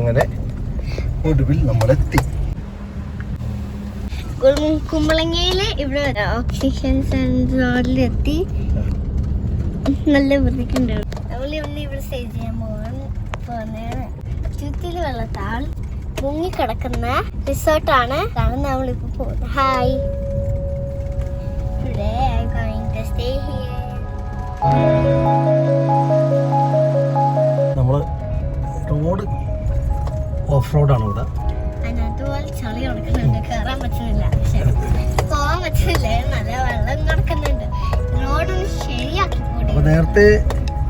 അങ്ങനെ ഒടുവിൽ നമ്മളെത്തി. കുമ്പളങ്ങയില് ഇവിടെ ഓക്സിജൻ സെൻസറിലെത്തി. നല്ല വൃത്തിക്കുണ്ടാവും. നമ്മളിന്ന് ഇവിടെ സ്റ്റേ ചെയ്യാൻ പോകുന്നത് ചുറ്റില് വെള്ളത്താൽ മുങ്ങിക്കിടക്കുന്ന റിസോർട്ടാണ്. അതാണ് നമ്മളിപ്പോ പോകുന്നത്. Hi, today I'm going to stay here. നമ്മള് റോഡ് ഓഫ് റോഡാണ് ഇവിടെ. അതിനകത്തുപോലെ ചളി കിടക്കുന്നുണ്ട്. കയറാൻ പറ്റുന്നില്ല, പോവാൻ പറ്റുന്നില്ല. നല്ല വെള്ളം കിടക്കുന്നുണ്ട്. റോഡൊന്ന് ശരിയാക്കി കൂടി. നേരത്തെ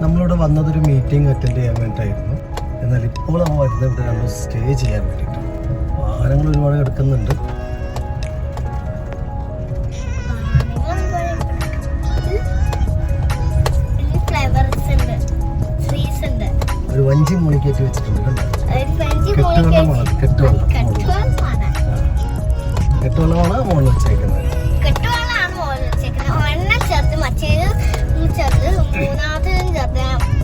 നമ്മളിവിടെ വന്നതൊരു മീറ്റിംഗ് അറ്റൻഡ് ചെയ്യാൻ വേണ്ടിയിട്ടായിരുന്നു. എന്നാൽ ഇപ്പോൾ നമ്മൾ വരുന്നത് ഇവിടെ നമ്മൾ സ്റ്റേ ചെയ്യാൻ വേണ്ടിയിട്ട്. വാഹനങ്ങൾ ഒരുപാട് കിടക്കുന്നുണ്ട്. ഒരു വഞ്ചി മുകളിൽ വെച്ചിട്ടുണ്ട്. കെട്ടുവെള്ളമാണ് മുകളിൽ വെച്ചേക്കുന്നത്.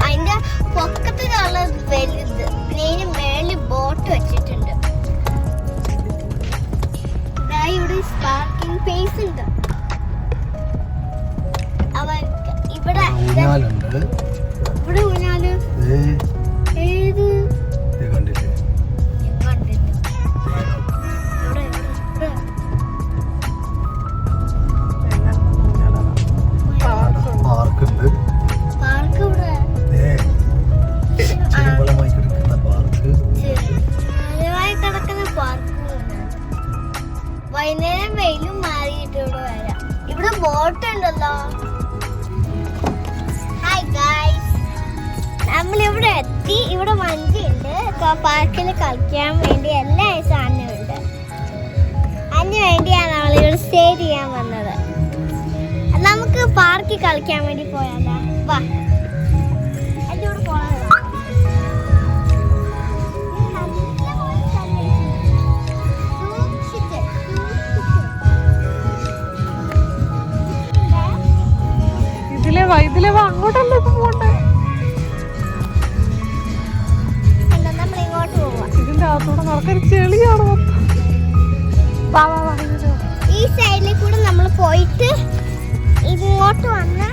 അതിന്റെ പൊക്കത്തിലുള്ള വലുത്. പിന്നെ മേളിൽ ബോട്ട് വെച്ചിട്ടുണ്ട്. ഇവിടെ പാർക്കിംഗ് സ്പേസ് ഉണ്ട്. ഇവിടെ ഇവിടെ ഊഞ്ഞാല് ഏത് കണ്ടില്ലേ? പാർക്കുണ്ട്. പാർക്ക് ഇവിടെ ചെറുവളമായി കിടക്കുന്ന പാർക്ക്. കിടക്കുന്ന പാർക്ക് വൈകുന്നേരം വെയിലും മാറിയിട്ട് ഇവിടെ വരാം. ഇവിടെ ബോട്ട് ഉണ്ടല്ലോ. ഹായ് ഗൈസ്, നമ്മളിവിടെ എത്തി. ഇവിടെ വണ്ടിയുണ്ട്. പാർക്കിൽ കളിക്കാൻ വേണ്ടി എല്ലാ സാധനവും ഉണ്ട്. അതിന് വേണ്ടിയാണ് നമ്മളിവിടെ സ്റ്റേ ചെയ്യാൻ വന്നത്. നമുക്ക് പാർക്കിൽ കളിക്കാൻ വേണ്ടി പോയാലോ? വാ, എൻ്റെ കൂടെ പോകാൻ. ഇതിലെ വാ, അങ്ങോട്ടല്ലേ പോണ്ടേ? ഇതിന്റെ അകത്തൂടെ നടക്കാൻ ചെളിയാണ് മൊത്തം. ഈ സൈഡിൽ കൂടെ നമ്മൾ പോയിട്ട് ഇങ്ങോട്ട് വന്ന്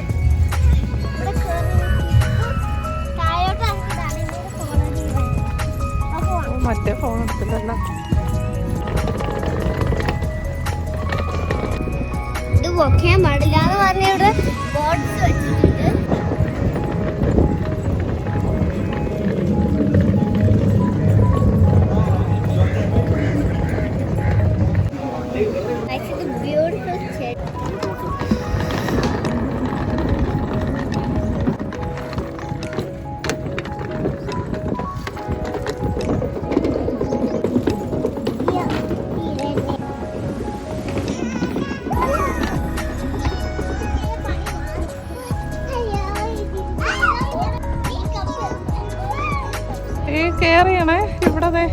മറ്റേ ഫോൺ എടുത്തില്ലല്ലോ. ഇത് പൊക്കാൻ പാടില്ല എന്ന് പറഞ്ഞ ഇവിടെ ബോർഡ്സ് വെച്ചിട്ടുണ്ട്. കേറിയണേ ഇവിടെ.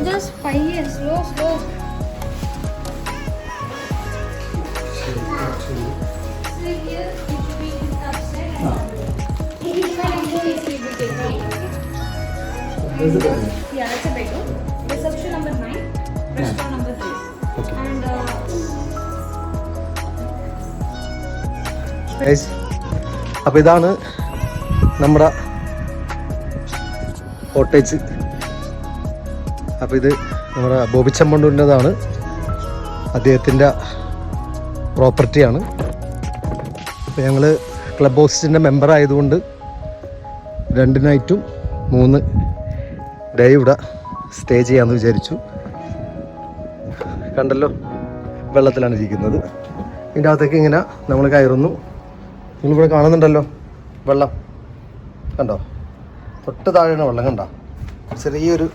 Just 5 years, slow. Yeah, that's a bedroom. Reception number 9, restaurant number 3. Okay. And അപ്പോൾ ഇതാണ് നമ്മുടെ കോട്ടേജ്. അപ്പോൾ ഇത് നമ്മുടെ ബോബി ചെമ്മണ്ണൂരിൻ്റെതാണ്. അദ്ദേഹത്തിൻ്റെ പ്രോപ്പർട്ടിയാണ്. അപ്പോൾ ഞങ്ങൾ ക്ലബ് ഹൗസിൻ്റെ മെമ്പർ ആയതുകൊണ്ട് 2 നൈറ്റും 3 ഡേ ഇവിടെ സ്റ്റേ ചെയ്യാമെന്ന് വിചാരിച്ചു. കണ്ടല്ലോ, വെള്ളത്തിലാണ് ഇരിക്കുന്നത്. ഇതിൻ്റെ അകത്തേക്ക് ഇങ്ങനെ നമ്മൾ കയറുന്നു. നിങ്ങളിവിടെ കാണുന്നുണ്ടല്ലോ വെള്ളം, കണ്ടോ? തൊട്ട് താഴെയാണ് വെള്ളം, കണ്ടോ? ചെറിയൊരു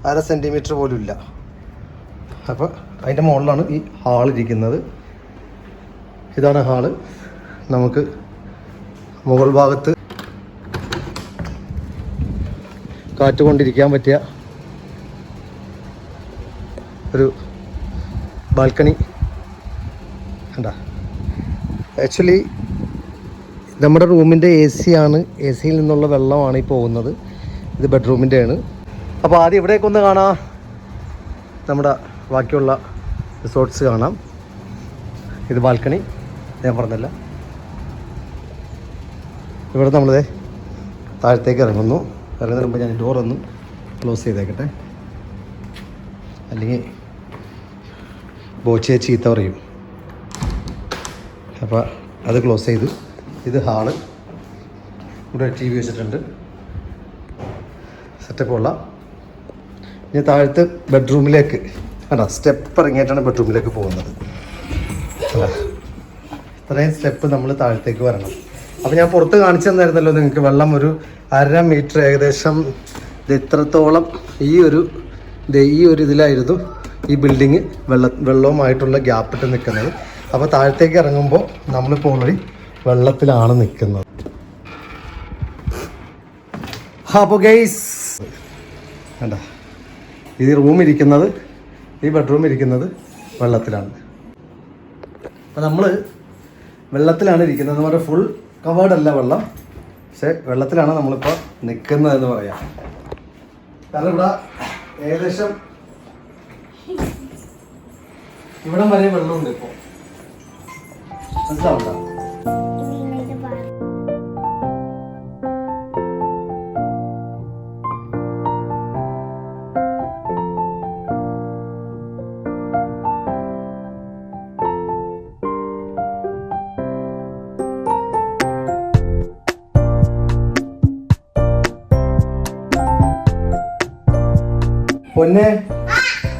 1/2 സെൻറ്റിമീറ്റർ പോലും ഇല്ല. അപ്പോൾ അതിൻ്റെ മുകളിലാണ് ഈ ഹാളിരിക്കുന്നത്. ഇതാണ് ഹാള്. നമുക്ക് മുകൾ ഭാഗത്ത് കാറ്റുകൊണ്ടിരിക്കാൻ പറ്റിയ ഒരു ബാൽക്കണി. കണ്ടോ? ആക്ച്വലി നമ്മുടെ റൂമിൻ്റെ AC ആണ്. AC-യിൽ നിന്നുള്ള വെള്ളമാണ് ഈ പോകുന്നത്. ഇത് ബെഡ്റൂമിൻ്റെ ആണ്. അപ്പോൾ ആദ്യം ഇവിടേക്ക് ഒന്ന് കാണാം. നമ്മുടെ ബാക്കിയുള്ള റിസോർട്ട്സ് കാണാം. ഇത് ബാൽക്കണി, ഞാൻ പറഞ്ഞല്ല. ഇവിടെ നമ്മളിത് താഴത്തേക്ക് ഇറങ്ങുന്നു. ഇറങ്ങുന്നതിന് മുമ്പ് ഞാൻ ഡോറൊന്ന് ക്ലോസ് ചെയ്തേക്കട്ടെ, അല്ലെങ്കിൽ ബോച്ചയെ ചീത്ത പറയും. അപ്പോൾ അത് ക്ലോസ് ചെയ്ത്, ഇത് ഹാള്. ഇവിടെ TV വെച്ചിട്ടുണ്ട്, സെറ്റപ്പുള്ള. ഇനി താഴത്ത് ബെഡ്റൂമിലേക്ക് അല്ല, സ്റ്റെപ്പ് ഇറങ്ങിയിട്ടാണ് ബെഡ്റൂമിലേക്ക് പോകുന്നത്. ഇത്രയും സ്റ്റെപ്പ് നമ്മൾ താഴത്തേക്ക് വരണം. അപ്പോൾ ഞാൻ പുറത്ത് കാണിച്ചു തന്നായിരുന്നല്ലോ നിങ്ങൾക്ക്. വെള്ളം ഒരു 1.5 മീറ്റർ ഏകദേശം ഇത്രത്തോളം ഈ ഒരു ഇതിലായിരുന്നു ഈ ബിൽഡിങ് വെള്ളവുമായിട്ടുള്ള ഗ്യാപ്പിട്ട് നിൽക്കുന്നത്. അപ്പോൾ താഴത്തേക്ക് ഇറങ്ങുമ്പോൾ നമ്മളിപ്പോൾ ഓൾറെഡി വെള്ളത്തിലാണ് നിൽക്കുന്നത്. അപ്പോൾ ഗൈസ് വേണ്ട, ഈ റൂം ഇരിക്കുന്നത്, ഈ ബെഡ്റൂം ഇരിക്കുന്നത് വെള്ളത്തിലാണ്. അപ്പോൾ നമ്മൾ വെള്ളത്തിലാണ് ഇരിക്കുന്നത് എന്ന് പറഞ്ഞാൽ ഫുൾ കവേർഡ് അല്ല വെള്ളം, പക്ഷെ വെള്ളത്തിലാണ് നമ്മളിപ്പോൾ നിൽക്കുന്നതെന്ന് പറയാം. കാരണം ഇവിടെ ഏകദേശം ഇവിടം വരെ വെള്ളമുണ്ട് ഇപ്പോൾ, മനസ്സിലാവണ്ട. പൊന്നെ,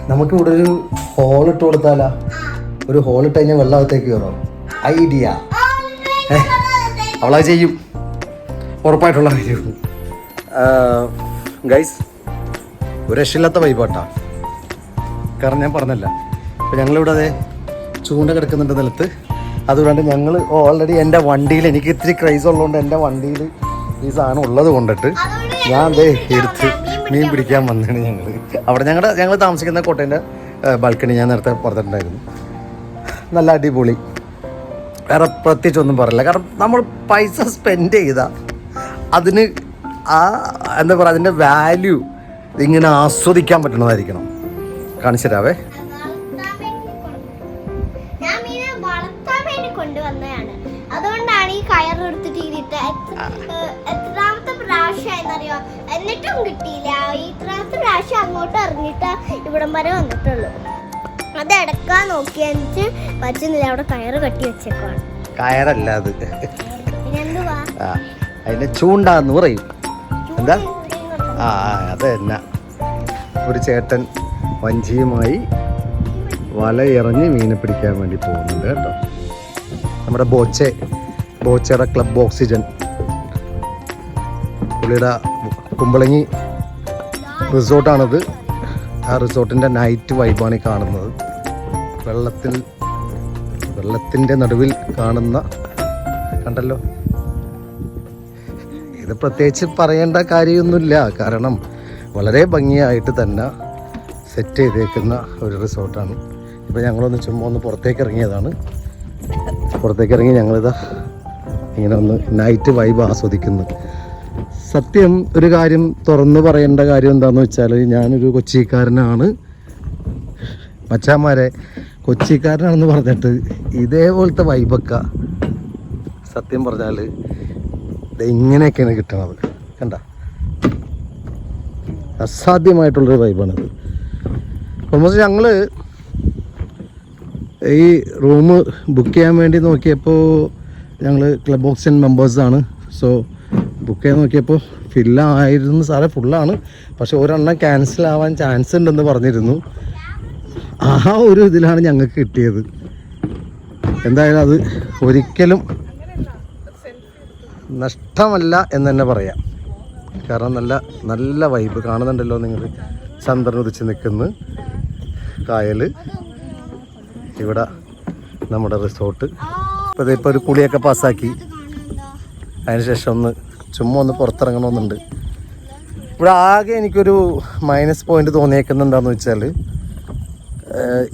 നമുക്ക് ഇവിടെ ഒരു ഹോൾ ഇട്ട് കൊടുത്താലാ? ഒരു ഹോൾ ഇട്ട് കഴിഞ്ഞാൽ വെള്ളത്തേക്ക് കയറും. ഐഡിയ അവളത് ചെയ്യും, ഉറപ്പായിട്ടുള്ള കാര്യം. ഗൈസ്, ഒരു രക്ഷയില്ലാത്ത വൈബാട്ടാ. കാരണം ഞാൻ പറഞ്ഞല്ല, ഇപ്പം ഞങ്ങളിവിടെ അതെ ചൂണ്ട കിടക്കുന്നുണ്ട് നിലത്ത്. അതുകൊണ്ട് ഞങ്ങൾ ഓൾറെഡി എൻ്റെ വണ്ടിയിൽ, എനിക്ക് ഇത്തിരി ക്രൈസ് ഉള്ളതുകൊണ്ട് എൻ്റെ വണ്ടിയിൽ ഈ സാധനം ഉള്ളത് കൊണ്ടിട്ട് ഞാൻ അതേ എടുത്ത് മീൻ പിടിക്കാൻ വന്നതാണ് ഞങ്ങൾ. അവിടെ ഞങ്ങൾ താമസിക്കുന്ന കോട്ടേൻ്റെ ബാൽക്കണി ഞാൻ നേരത്തെ പറഞ്ഞിട്ടുണ്ടായിരുന്നു. നല്ല അടിപൊളി, വേറെ പ്രത്യേകിച്ചൊന്നും പറയില്ല. കാരണം നമ്മൾ പൈസ സ്പെൻഡ് ചെയ്താൽ അതിന് എന്താ പറയുക, അതിൻ്റെ വാല്യൂ ഇങ്ങനെ ആസ്വദിക്കാൻ പറ്റുന്നതായിരിക്കണം. കാണിച്ചു തരാവേ. കൊണ്ടുവന്നതാണ്, അതുകൊണ്ടാണ് ഈ കയറെടുത്തിട്ട് ഇതിട്ട്. എത്രാമത്തെ പ്രാവശ്യമായെന്നറിയോ, എന്നിട്ടും കിട്ടിയില്ല. ഇത്രാമത്തെ പ്രാവശ്യം അങ്ങോട്ട് ഇറങ്ങിയിട്ട് ഇവിടം വരെ വന്നിട്ടുള്ളൂ. അത് എടുക്കാൻ നോക്കിയെന്ന് പറ്റുന്നില്ല, അവിടെ കയറ് കെട്ടി വെച്ചേക്കാണ്. കയറല്ല അത്, പിന്നെന്തുവാ അതിന്റെ ചൂണ്ടാന്ന് പറയും. എന്താ അത് തന്നെ. ഒരു ചേട്ടൻ വഞ്ചിയുമായി വല എറിഞ്ഞ് മീനെ പിടിക്കാൻ വേണ്ടി പോകുന്നുണ്ട് കേട്ടോ. നമ്മുടെ ബോച്ചയുടെ ക്ലബ് ഓക്സിജൻ, പുള്ളിയുടെ കുമ്പളങ്ങി റിസോർട്ടാണിത്. ആ റിസോർട്ടിൻ്റെ നൈറ്റ് വൈബാണ് ഈ കാണുന്നത്. വെള്ളത്തിൻ്റെ നടുവിൽ കാണുന്ന, കണ്ടല്ലോ. ഇത് പ്രത്യേകിച്ച് പറയേണ്ട കാര്യമൊന്നുമില്ല, കാരണം വളരെ ഭംഗിയായിട്ട് തന്നെ സെറ്റ് ചെയ്തേക്കുന്ന ഒരു റിസോർട്ടാണ്. ഇപ്പോൾ ഞങ്ങളൊന്ന് ചുമ്മാ ഒന്ന് പുറത്തേക്ക് ഇറങ്ങിയതാണ്. പുറത്തേക്ക് ഇറങ്ങി ഞങ്ങളിതാ ഇങ്ങനെ ഒന്ന് നൈറ്റ് വൈബ് ആസ്വദിക്കുന്നു. സത്യം ഒരു കാര്യം തുറന്ന് പറയേണ്ട കാര്യം എന്താണെന്ന് വെച്ചാൽ, ഞാനൊരു കൊച്ചിക്കാരനാണ്. മച്ചാന്മാരെ, കൊച്ചിക്കാരനാണെന്ന് പറഞ്ഞിട്ട് ഇതേപോലത്തെ വൈബൊക്കെ സത്യം പറഞ്ഞാൽ ഇങ്ങനെയൊക്കെയാണ് കിട്ടണത്. കണ്ട, അസാധ്യമായിട്ടുള്ളൊരു വൈബാണിത്. ഓൾമോസ്റ്റ് ഞങ്ങൾ ഈ റൂം ബുക്ക് ചെയ്യാൻ വേണ്ടി നോക്കിയപ്പോൾ, ഞങ്ങൾ ക്ലബ് ഓക്സിജൻ മെമ്പേഴ്സാണ്. സോ ബുക്ക് ചെയ്യാൻ നോക്കിയപ്പോൾ ഫില്ലായിരുന്നു സാറേ, ഫുള്ളാണ്. പക്ഷെ ഒരെണ്ണം ക്യാൻസൽ ആവാൻ ചാൻസ് ഉണ്ടെന്ന് പറഞ്ഞിരുന്നു. ആ ഒരു ഇതിലാണ് ഞങ്ങൾക്ക് കിട്ടിയത്. എന്തായാലും അത് ഒരിക്കലും നഷ്ടമല്ല എന്ന് തന്നെ പറയാം. കാരണം നല്ല വൈബ് കാണുന്നുണ്ടല്ലോ നിങ്ങൾ. ചന്ദ്രൻ ഉദിച്ച് നിൽക്കുന്നു, കായൽ, ഇവിടെ നമ്മുടെ റിസോർട്ട്. ഇപ്പോൾ ഒരു കുളിയൊക്കെ പാസ്സാക്കി അതിനുശേഷം ചുമ്മാ ഒന്ന് പുറത്തിറങ്ങണമെന്നുണ്ട്. ഇവിടെ ആകെ എനിക്കൊരു മൈനസ് പോയിന്റ് തോന്നിയേക്കുന്നുണ്ടാന്ന് വെച്ചാൽ,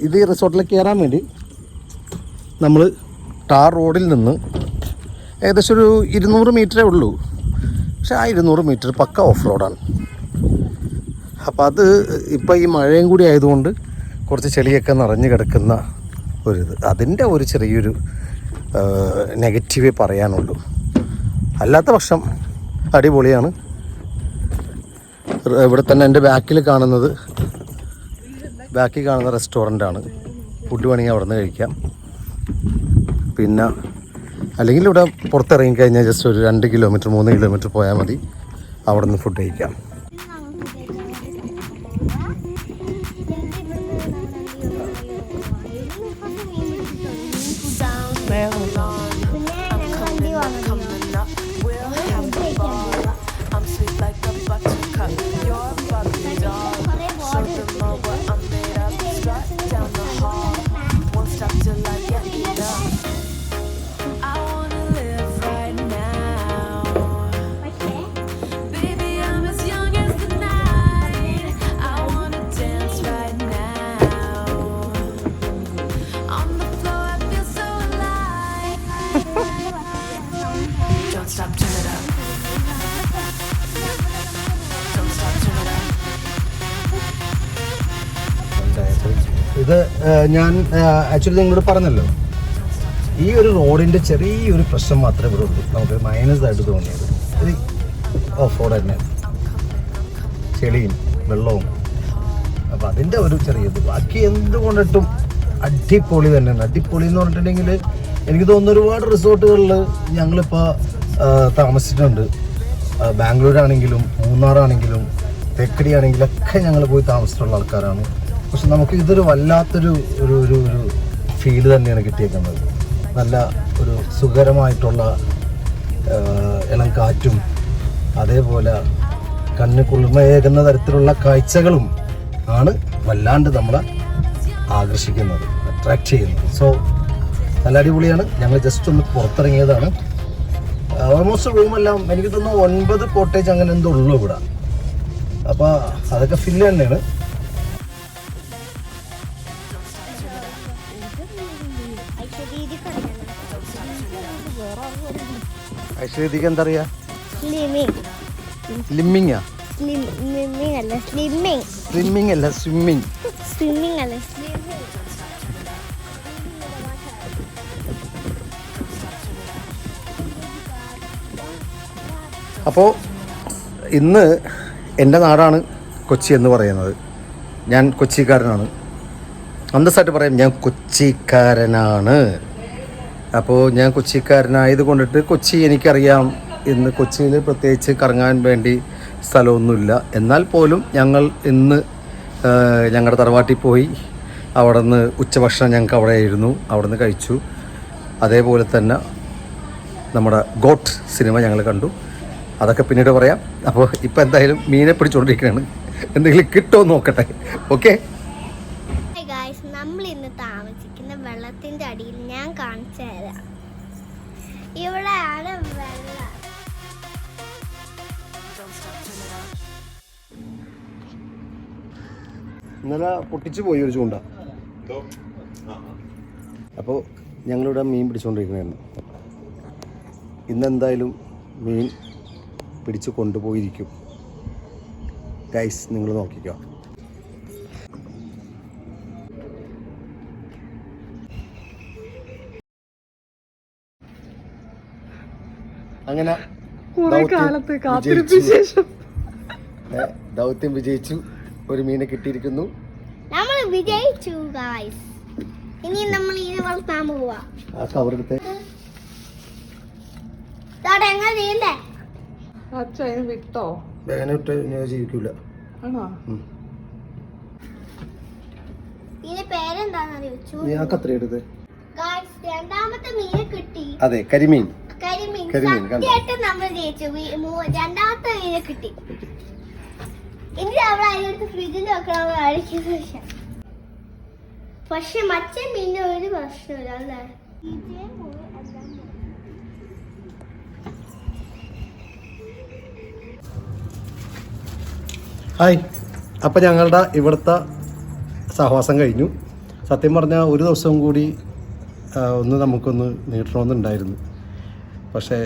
ഇത് ഈ റിസോർട്ടിലേക്ക് കയറാൻ വേണ്ടി നമ്മൾ ടാർ റോഡിൽ നിന്ന് ഏകദേശം ഒരു 200 മീറ്ററേ ഉള്ളൂ. പക്ഷെ ആ 200 മീറ്റർ പക്ക ഓഫ് റോഡാണ്. അപ്പോൾ അത് ഇപ്പോൾ ഈ മഴയും കൂടി ആയതുകൊണ്ട് കുറച്ച് ചെളിയൊക്കെ നിറഞ്ഞു കിടക്കുന്ന ഒരിത്, അതിൻ്റെ ഒരു ചെറിയൊരു നെഗറ്റീവേ പറയാനുള്ളൂ. അല്ലാത്ത പക്ഷം അടിപൊളിയാണ്. ഇവിടെ തന്നെ എൻ്റെ ബാക്കിൽ കാണുന്ന റെസ്റ്റോറൻ്റാണ്. ഫുഡ് വേണമെങ്കിൽ അവിടെ നിന്ന് കഴിക്കാം. പിന്നെ അല്ലെങ്കിൽ ഇവിടെ പുറത്തിറങ്ങി കഴിഞ്ഞാൽ ജസ്റ്റ് ഒരു 2 കിലോമീറ്റർ 3 കിലോമീറ്റർ പോയാൽ മതി, അവിടെ നിന്ന് ഫുഡ് കഴിക്കാം. ഇത് ഞാൻ ആക്ച്വലി നിങ്ങളോട് പറഞ്ഞല്ലോ, ഈ ഒരു റോഡിൻ്റെ ചെറിയൊരു പ്രശ്നം മാത്രമേ ഇവിടെ ഉള്ളൂ. നമുക്ക് മൈനസ് ആയിട്ട് തോന്നിയത് ഇത് ഓഫ് റോഡ് തന്നെ, ചെളിയും വെള്ളവും. അപ്പോൾ അതിൻ്റെ ഒരു ചെറിയത്, ബാക്കി എന്തുകൊണ്ടിട്ടും അടിപൊളി തന്നെയാണ്. അടിപൊളി എന്ന് പറഞ്ഞിട്ടുണ്ടെങ്കിൽ എനിക്ക് തോന്നുന്നു ഒരുപാട് റിസോർട്ടുകളിൽ ഞങ്ങളിപ്പോൾ താമസിച്ചിട്ടുണ്ട്. ബാംഗ്ലൂരാണെങ്കിലും മൂന്നാറാണെങ്കിലും തെക്കടി ആണെങ്കിലൊക്കെ ഞങ്ങൾ പോയി താമസിച്ചിട്ടുള്ള ആൾക്കാരാണ്. പക്ഷെ നമുക്ക് ഇതൊരു വല്ലാത്തൊരു ഒരു ഒരു ഒരു ഫീല് തന്നെയാണ് കിട്ടിയേക്കുന്നത്. നല്ല ഒരു സുഖകരമായിട്ടുള്ള ഇളം കാറ്റും അതേപോലെ കണ്ണ് കുളിർമയേകുന്ന തരത്തിലുള്ള കാഴ്ചകളും ആണ് വല്ലാണ്ട് നമ്മളെ ആകർഷിക്കുന്നത്, അട്രാക്റ്റ് ചെയ്യുന്നത്. സോ നല്ല അടിപൊളിയാണ്. ഞങ്ങൾ ജസ്റ്റ് ഒന്ന് പുറത്തിറങ്ങിയതാണ്. ഓൾമോസ്റ്റ് റൂമെല്ലാം എനിക്ക് തോന്നുന്നു 9 കോട്ടേജ് അങ്ങനെ എന്തോ ഉള്ളൂ ഇവിടെ. അപ്പോൾ അതൊക്കെ ഫില്ല് തന്നെയാണ്. ഐശ്വര്യക്ക് എന്താ അറിയാ? സ്ലിമ്മിങ് അല്ല സ്വിമ്മിങ്. അപ്പോൾ ഇന്ന് എൻ്റെ നാടാണ് കൊച്ചി എന്ന് പറയുന്നത്. ഞാൻ കൊച്ചിക്കാരനാണ്, അന്തസ്സായിട്ട് പറയാം, ഞാൻ കൊച്ചിക്കാരനാണ്. അപ്പോൾ ഞാൻ കൊച്ചിക്കാരനായത് കൊണ്ടിട്ട് കൊച്ചി എനിക്കറിയാം. ഇന്ന് കൊച്ചിയിൽ പ്രത്യേകിച്ച് കറങ്ങാൻ വേണ്ടി സ്ഥലമൊന്നുമില്ല. എന്നാൽ പോലും ഞങ്ങൾ ഇന്ന് ഞങ്ങളുടെ തറവാട്ടിൽ പോയി. അവിടെ നിന്ന് ഉച്ചഭക്ഷണം ഞങ്ങൾക്ക് അവിടെ ആയിരുന്നു, അവിടെ നിന്ന് കഴിച്ചു. അതേപോലെ തന്നെ നമ്മുടെ ഗോട്ട് സിനിമ ഞങ്ങൾ കണ്ടു. അതൊക്കെ പിന്നീട് പറയാം. അപ്പോൾ ഇപ്പോൾ എന്തായാലും മീനെ പിടിച്ചുകൊണ്ടിരിക്കുകയാണ്, എന്തെങ്കിലും കിട്ടുമോ നോക്കട്ടെ. ഓക്കെ, നമ്മൾ ഇന്ന് താമസിക്കുന്ന വെള്ളത്തിന്റെ അടിയിൽ ഞാൻ കാണിച്ചു തരാം. ഇവിടെയാണ് വെള്ളം. ഇന്നലെ പൊട്ടിച്ചു പോയി ഒരു ചൂണ്ട. അപ്പോൾ ഞങ്ങളിവിടെ മീൻ പിടിച്ചുകൊണ്ടിരിക്കുകയായിരുന്നു. ഇന്നെന്തായാലും മീൻ പിടിച്ച് കൊണ്ടുപോയിരിക്കും. ഗൈസ് നിങ്ങൾ നോക്കിക്കോ. അങ്ങനെ ദൗത്യം വിജയിച്ചു. ഒരു മീനെ കിട്ടിയിരിക്കുന്നു. നമ്മൾ വിജയിച്ചു ഗൈസ്. ഇനി നമ്മൾ ഇതിനെ വളർത്താൻ പോവാ. ആ കവറെടുത്ത് വിട്ടോ ഞാൻ ജീവിക്കൂല. ഇതിന്റെ പേരെന്താണെന്നറിയോ? ഞാൻ കത്രയെടുത്ത് രണ്ടാമത്തെ മീനെ കിട്ടി. അതെ, കരിമീൻ. സത്യമായിട്ട് നമ്മൾ ജയിച്ചു. രണ്ടാമത്തെ മീനെ കിട്ടി. ഇനി നമ്മൾ അതിനടുത്ത് ഫ്രിഡ്ജിൽ വെക്കണം അടിക്കുന്ന. പക്ഷെ മറ്റേ മീനിന് ഒരു പ്രശ്നമില്ല അല്ലേ? ഹായ്. അപ്പം ഞങ്ങളുടെ ഇവിടുത്തെ സഹവാസം കഴിഞ്ഞു. സത്യം പറഞ്ഞാൽ ഒരു ദിവസം കൂടി നമുക്കൊന്ന് നീട്ടണമെന്നുണ്ടായിരുന്നു. പക്ഷേ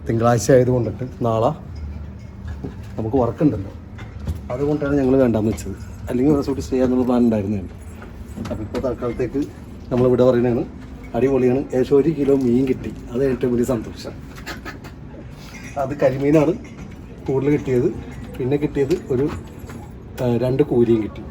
തിങ്കളാഴ്ച ആയതുകൊണ്ടിട്ട് നാളെ നമുക്ക് വർക്കുണ്ടല്ലോ, അതുകൊണ്ടാണ് ഞങ്ങൾ വേണ്ടാന്ന് വെച്ചത്. അല്ലെങ്കിൽ റിസോർട്ട് സ്റ്റേ ചെയ്യാന്നുള്ള പ്ലാൻ ഉണ്ടായിരുന്നതാണ്. അപ്പോൾ ഇപ്പോൾ തൽക്കാലത്തേക്ക് നമ്മളിവിടെ പറയുന്നതാണ് അടിപൊളിയാണ്. ഏകദേശം 1 കിലോ മീൻ കിട്ടി, അത് ഏറ്റവും വലിയ സന്തോഷം. അത് കരിമീനാണ് കൂടുതൽ കിട്ടിയത്. പിന്നെ കിട്ടിയത് ഒരു 2 കൂരിയും കിട്ടി.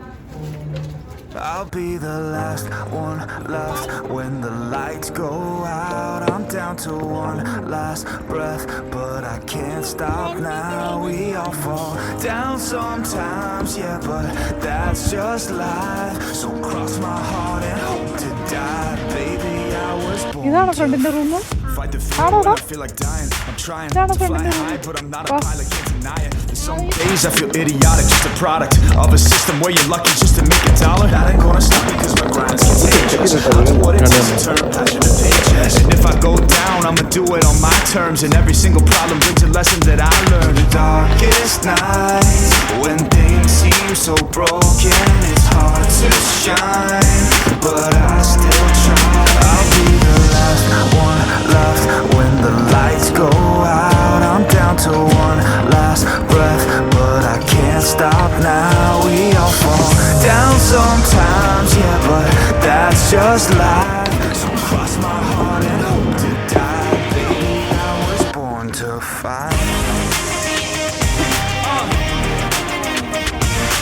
I'll be the last one left when the lights go out. I'm down to one last breath, but I can't stop now. We all fall down sometimes, yeah, but that's just life. So cross my heart and hope to die. Baby, I was born ഇതാണ് ഫ്രണ്ടിന്റെ room. fight the fear when I feel like dying. I'm trying to fly high, but I'm not a pilot, can't deny it. There's some days I feel idiotic, just a product of a system where you're lucky just to make a dollar. That ain't gonna stop me cause my grind's contagious. I know what it takes to turn passion to pages. And if I go down, I'ma do it on my terms. And every single problem brings a lesson that I learned. The darkest nights, when things seem so broken, it's hard to shine, but I still try. I'll be the last one left when the lights go out. I'm down to one last breath, but I can't stop now. We all fall down sometimes, yeah, but that's just life. So cross my heart and hope to die. Baby, I was born to fight.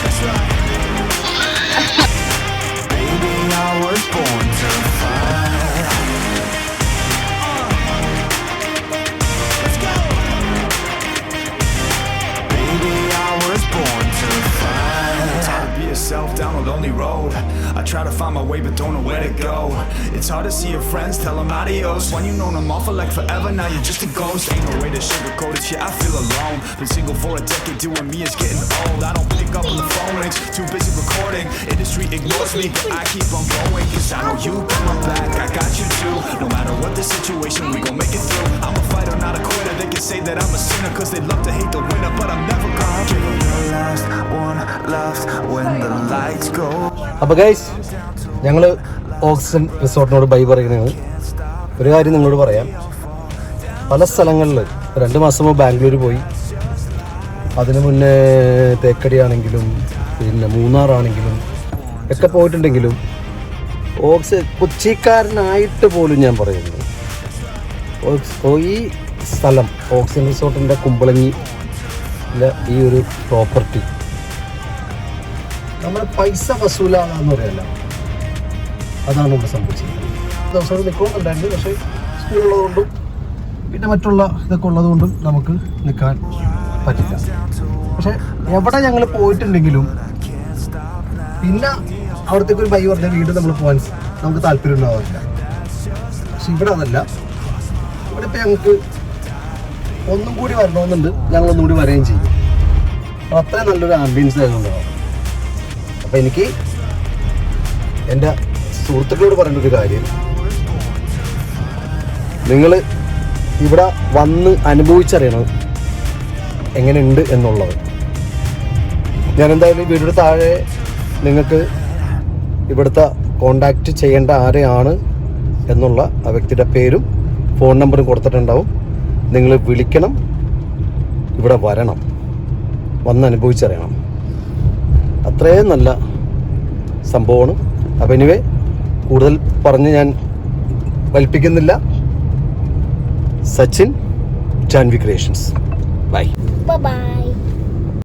That's right. Baby, I was born to fight. Let's go. Baby, I was born to fight. It's hard to be yourself down a lonely road. I try to find my way but don't know where to go. It's hard to see your friends, tell them adios. When you known them all for like forever, now you're just a ghost. Ain't no way to sugarcoat it, yeah, I feel alone. Been single for a decade, doing me is getting old. I don't pick up when the phone rings, too busy recording. Industry ignores me, but I keep on going. Cause I know you got my back, I got you too. No matter what the situation, we gon' make it through. I'm a fighter, not a quitter. They can say that I'm a sinner cause they love to hate the winner, but I'm never gonna be the last one left when the lights go. അപ്പോൾ guys, ഞങ്ങൾ oxygen റിസോർട്ടിനോട് by പറയുന്നതാണ്. ഒരു കാര്യം നിങ്ങളോട് പറയാം, പല സ്ഥലങ്ങളിൽ 2 മാസം മുമ്പ് ബാംഗ്ലൂർ പോയി, അതിന് മുന്നേ തേക്കടി ആണെങ്കിലും പിന്നെ മൂന്നാറാണെങ്കിലും ഒക്കെ പോയിട്ടുണ്ടെങ്കിലും കൊച്ചിക്കാരനായിട്ട് പോലും ഞാൻ പറയുന്നു, ഈ സ്ഥലം ഓക്സിജൻ റിസോർട്ടിൻ്റെ കുമ്പളങ്ങി ഈ ഒരു പ്രോപ്പർട്ടി നമ്മൾ പൈസ വസൂലാന്ന് പറയല്ല, അതാണ് ഇവിടെ സംഭവിച്ചത്. ദിവസങ്ങൾ നിൽക്കുന്നുണ്ടായിരുന്നു, പക്ഷേ സ്കൂളുള്ളതുകൊണ്ടും പിന്നെ മറ്റുള്ള ഇതൊക്കെ ഉള്ളതുകൊണ്ടും നമുക്ക് നിൽക്കാൻ പറ്റില്ല. പക്ഷെ എവിടെ ഞങ്ങൾ പോയിട്ടുണ്ടെങ്കിലും പിന്നെ അവിടത്തേക്ക് ഒരു ബൈ പറഞ്ഞ വീട് നമ്മൾ പോകാൻ നമുക്ക് താല്പര്യം ഉണ്ടാവില്ല. പക്ഷെ ഇവിടെ അതല്ല, ഇവിടെ ഇപ്പം ഞങ്ങൾക്ക് ഒന്നും കൂടി വരണമെന്നുണ്ട്, ഞങ്ങളൊന്നും കൂടി വരികയും ചെയ്യും. അത്രയും നല്ലൊരു ആംബിയൻസ് ആയതുകൊണ്ടാണ്. അപ്പം എനിക്ക് എൻ്റെ സുഹൃത്തുക്കളോട് പറയേണ്ട ഒരു കാര്യം, നിങ്ങൾ ഇവിടെ വന്ന് അനുഭവിച്ചറിയണം എങ്ങനെയുണ്ട് എന്നുള്ളത്. ഞാൻ എന്തായാലും വീടിൻ്റെ താഴെ നിങ്ങൾക്ക് ഇവിടുത്തെ കോണ്ടാക്റ്റ് ചെയ്യേണ്ട ആരെയാണ് എന്നുള്ള ആ വ്യക്തിയുടെ പേരും ഫോൺ നമ്പറും കൊടുത്തിട്ടുണ്ടാവും. നിങ്ങൾ വിളിക്കണം, ഇവിടെ വരണം, വന്ന് അനുഭവിച്ചറിയണം. അത്രയും നല്ല സംഭവമാണ്. അപ്പം എനിവേ കൂടുതൽ പറഞ്ഞ് ഞാൻ വലിപ്പിക്കുന്നില്ല. Sachin, Janvi Creations. Bye. By.